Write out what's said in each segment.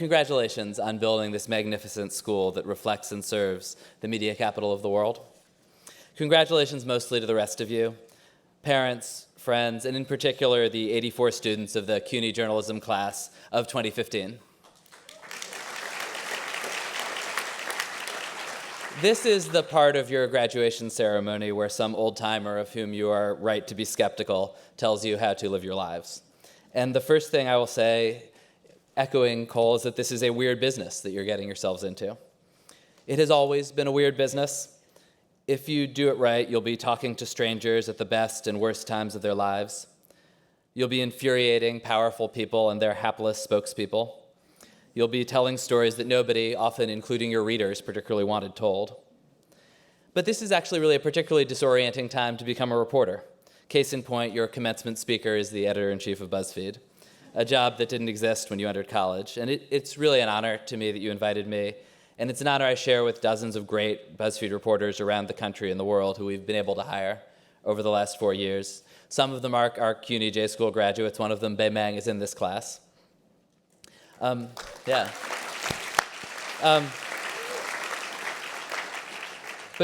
congratulations on building this magnificent school that reflects and serves the media capital of the world. Congratulations mostly to the rest of you, parents, friends, and in particular the 84 students of the CUNY journalism class of 2015. This is the part of your graduation ceremony where some old-timer of whom you are right to be skeptical tells you how to live your lives. And the first thing I will say, echoing Cole, is that this is a weird business that you're getting yourselves into. It has always been a weird business. If you do it right, you'll be talking to strangers at the best and worst times of their lives. You'll be infuriating powerful people and their hapless spokespeople. You'll be telling stories that nobody, often including your readers, particularly wanted told. But this is actually really a particularly disorienting time to become a reporter. Case in point, your commencement speaker is the editor-in-chief of BuzzFeed, a job that didn't exist when you entered college. And it's really an honor to me that you invited me. And it's an honor I share with dozens of great BuzzFeed reporters around the country and the world who we've been able to hire over the last 4 years. Some of them are our CUNY J School graduates. One of them, Bei Meng, is in this class. But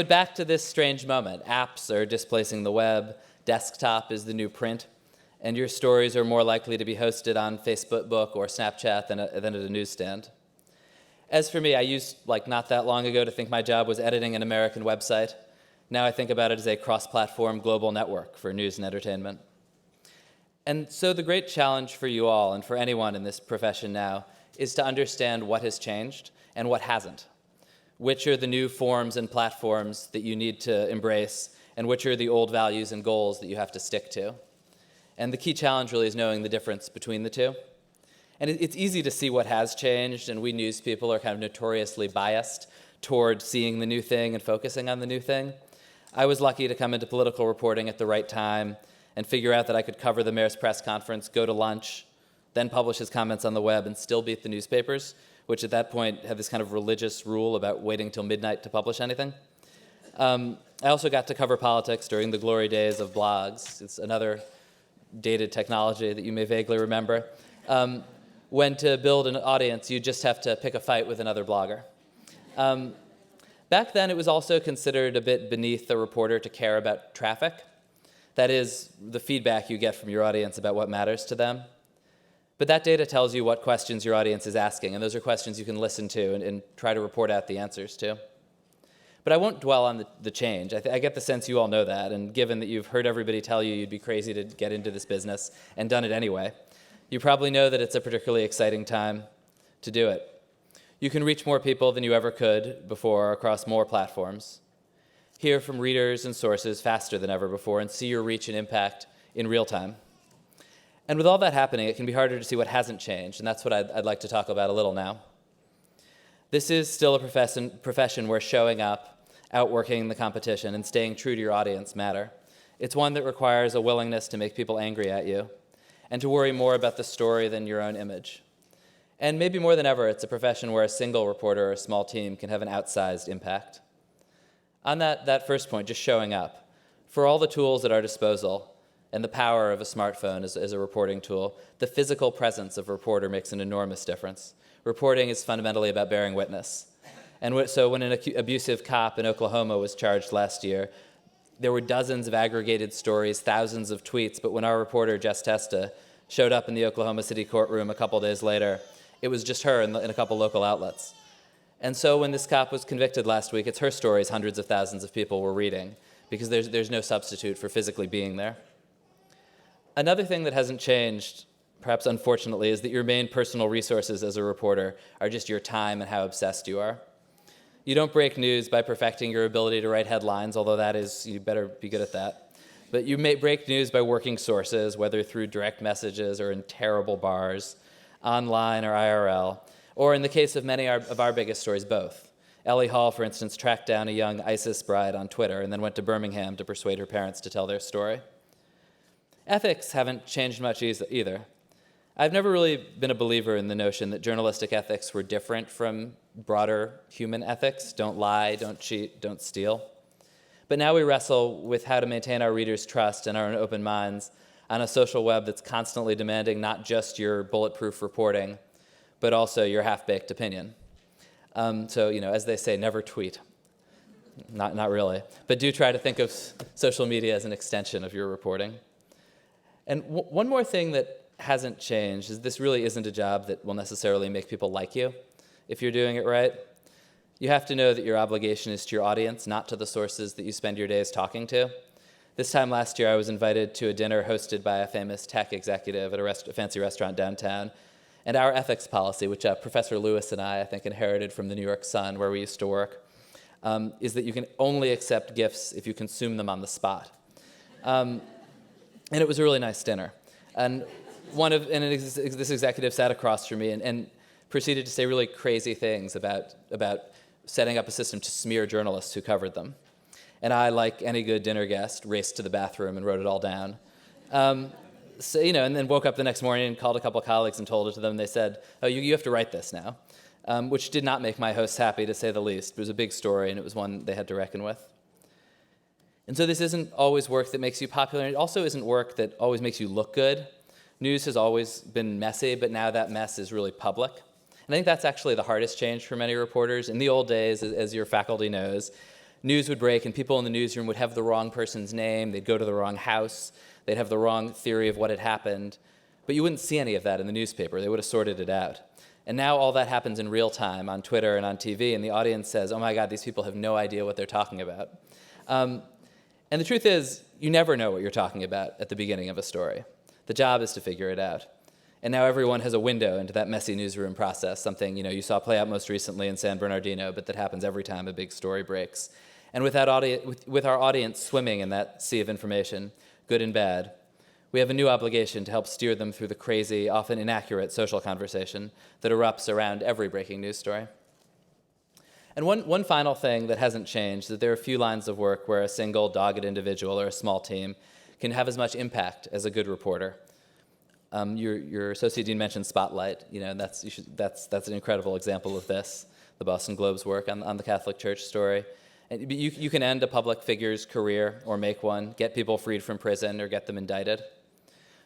back to this strange moment. Apps are displacing the web. Desktop is the new print. And your stories are more likely to be hosted on Facebook or Snapchat than at a newsstand. As for me, I used, not that long ago, to think my job was editing an American website. Now I think about it as a cross-platform global network for news and entertainment. And so the great challenge for you all, and for anyone in this profession now, is to understand what has changed and what hasn't. Which are the new forms and platforms that you need to embrace, and which are the old values and goals that you have to stick to. And the key challenge really is knowing the difference between the two. And it's easy to see what has changed, and we news people are kind of notoriously biased toward seeing the new thing and focusing on the new thing. I was lucky to come into political reporting at the right time and figure out that I could cover the mayor's press conference, go to lunch, then publish his comments on the web, and still beat the newspapers, which at that point had this kind of religious rule about waiting till midnight to publish anything. I also got to cover politics during the glory days of blogs. It's another dated technology that you may vaguely remember. When to build an audience, you just have to pick a fight with another blogger. Back then, it was also considered a bit beneath the reporter to care about traffic. That is, the feedback you get from your audience about what matters to them. But that data tells you what questions your audience is asking, and those are questions you can listen to and try to report out the answers to. But I won't dwell on the change. I get the sense you all know that, and given that you've heard everybody tell you you'd be crazy to get into this business and done it anyway, you probably know that it's a particularly exciting time to do it. You can reach more people than you ever could before across more platforms, hear from readers and sources faster than ever before, and see your reach and impact in real time. And with all that happening, it can be harder to see what hasn't changed, and that's what I'd like to talk about a little now. This is still a profession where showing up, outworking the competition, and staying true to your audience matter. It's one that requires a willingness to make people angry at you, and to worry more about the story than your own image. And maybe more than ever, it's a profession where a single reporter or a small team can have an outsized impact. On that first point, just showing up, for all the tools at our disposal and the power of a smartphone as a reporting tool, the physical presence of a reporter makes an enormous difference. Reporting is fundamentally about bearing witness. And so when an abusive cop in Oklahoma was charged last year, there were dozens of aggregated stories, thousands of tweets, but when our reporter, Jess Testa, showed up in the Oklahoma City courtroom a couple days later, it was just her in a couple local outlets. And so when this cop was convicted last week, it's her stories hundreds of thousands of people were reading, because there's no substitute for physically being there. Another thing that hasn't changed, perhaps unfortunately, is that your main personal resources as a reporter are just your time and how obsessed you are. You don't break news by perfecting your ability to write headlines, although you better be good at that. But you may break news by working sources, whether through direct messages or in terrible bars, online or IRL, or in the case of many of our biggest stories, both. Ellie Hall, for instance, tracked down a young ISIS bride on Twitter and then went to Birmingham to persuade her parents to tell their story. Ethics haven't changed much either. I've never really been a believer in the notion that journalistic ethics were different from broader human ethics. Don't lie, don't cheat, don't steal. But now we wrestle with how to maintain our readers' trust and our open minds on a social web that's constantly demanding not just your bulletproof reporting, but also your half-baked opinion. So, as they say, never tweet. Not really. But do try to think of social media as an extension of your reporting. And one more thing that hasn't changed is this really isn't a job that will necessarily make people like you if you're doing it right. You have to know that your obligation is to your audience, not to the sources that you spend your days talking to. This time last year, I was invited to a dinner hosted by a famous tech executive at a fancy restaurant downtown. And our ethics policy, which Professor Lewis and I think, inherited from the New York Sun, where we used to work, is that you can only accept gifts if you consume them on the spot. And it was a really nice dinner. And this executive sat across from me and proceeded to say really crazy things about setting up a system to smear journalists who covered them. And I, like any good dinner guest, raced to the bathroom and wrote it all down. And then woke up the next morning and called a couple of colleagues and told it to them. They said, oh, you have to write this now, which did not make my hosts happy, to say the least. It was a big story, and it was one they had to reckon with. And so this isn't always work that makes you popular, and it also isn't work that always makes you look good. News has always been messy, but now that mess is really public. And I think that's actually the hardest change for many reporters. In the old days, as your faculty knows, news would break and people in the newsroom would have the wrong person's name, they'd go to the wrong house, they'd have the wrong theory of what had happened, but you wouldn't see any of that in the newspaper. They would have sorted it out. And now all that happens in real time on Twitter and on TV, and the audience says, oh my God, these people have no idea what they're talking about. And the truth is, you never know what you're talking about at the beginning of a story. The job is to figure it out. And now everyone has a window into that messy newsroom process, something you saw play out most recently in San Bernardino, but that happens every time a big story breaks. And with our audience swimming in that sea of information, good and bad, we have a new obligation to help steer them through the crazy, often inaccurate social conversation that erupts around every breaking news story. And one final thing that hasn't changed is that there are a few lines of work where a single dogged individual or a small team can have as much impact as a good reporter. Your associate dean mentioned Spotlight. That's an incredible example of this. The Boston Globe's work on the Catholic Church story. And you can end a public figure's career or make one, get people freed from prison or get them indicted.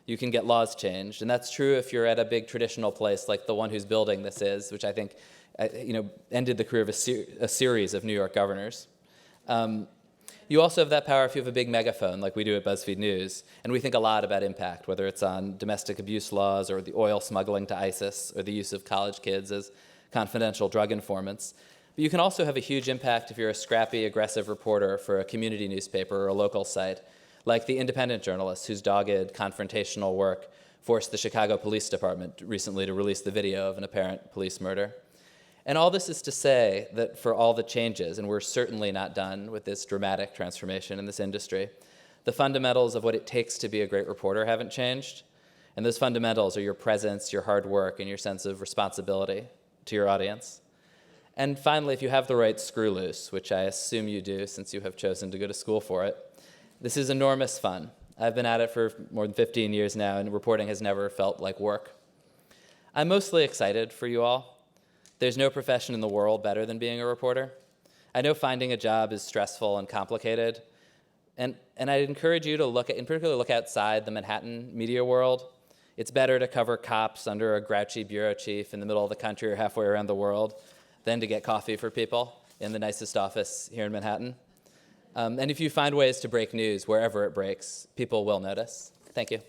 You can get laws changed, and that's true if you're at a big traditional place like the one whose building this is, which I think ended the career of a series of New York governors. You also have that power if you have a big megaphone like we do at BuzzFeed News, and we think a lot about impact, whether it's on domestic abuse laws or the oil smuggling to ISIS or the use of college kids as confidential drug informants. But you can also have a huge impact if you're a scrappy, aggressive reporter for a community newspaper or a local site, like the independent journalist whose dogged, confrontational work forced the Chicago Police Department recently to release the video of an apparent police murder. And all this is to say that for all the changes, and we're certainly not done with this dramatic transformation in this industry, the fundamentals of what it takes to be a great reporter haven't changed. And those fundamentals are your presence, your hard work, and your sense of responsibility to your audience. And finally, if you have the right screw loose, which I assume you do since you have chosen to go to school for it, this is enormous fun. I've been at it for more than 15 years now, and reporting has never felt like work. I'm mostly excited for you all. There's no profession in the world better than being a reporter. I know finding a job is stressful and complicated, and I'd encourage you to in particular look outside the Manhattan media world. It's better to cover cops under a grouchy bureau chief in the middle of the country or halfway around the world than to get coffee for people in the nicest office here in Manhattan. And if you find ways to break news wherever it breaks, people will notice. Thank you.